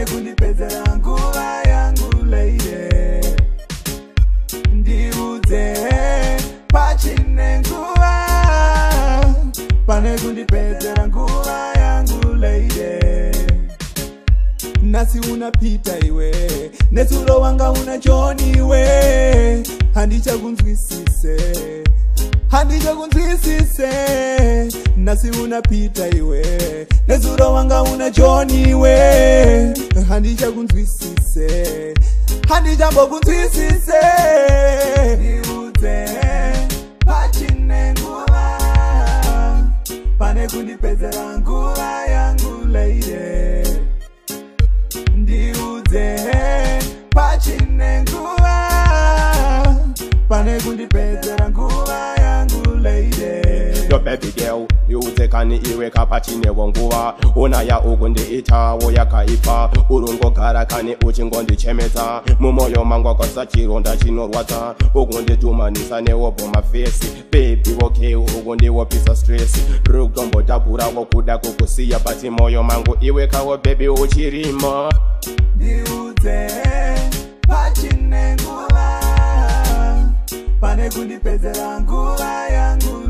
pane kundipedzera nguva yangu lady. Ndiudze pachine nguva, pane kundipedzera nguva yangu lady. Nasi unapita iwe, neturo wanga una John iwe. Handichakunzwisise, handichakunzwisise. Nasi unapita iwe, neturo wanga una John iwe. Handichakunzwisise, handichambokunzwisise. Ndiudze pachine nguva, pane kundipedzera nguva yangu lady. Ndiudze pachine nguva, pane kundipedzera nguva yangu lady. Yo baby girl, ndiudze kani iwe kapachine nguva. Unaya ukundiitawo yakaipa, urungogara kani uchingondichemedza. Mumoyo mangu kwasachironda chinorwadza, ukundidhumanisa newobo mafesi. Baby okay, ukundiwopisa stress, rukutombotapurawo kuda kukusiya, but moyo mangu iwe kawo baby uchirima. Ndiudze pachine nguva, pane kundipedzera nguva yangu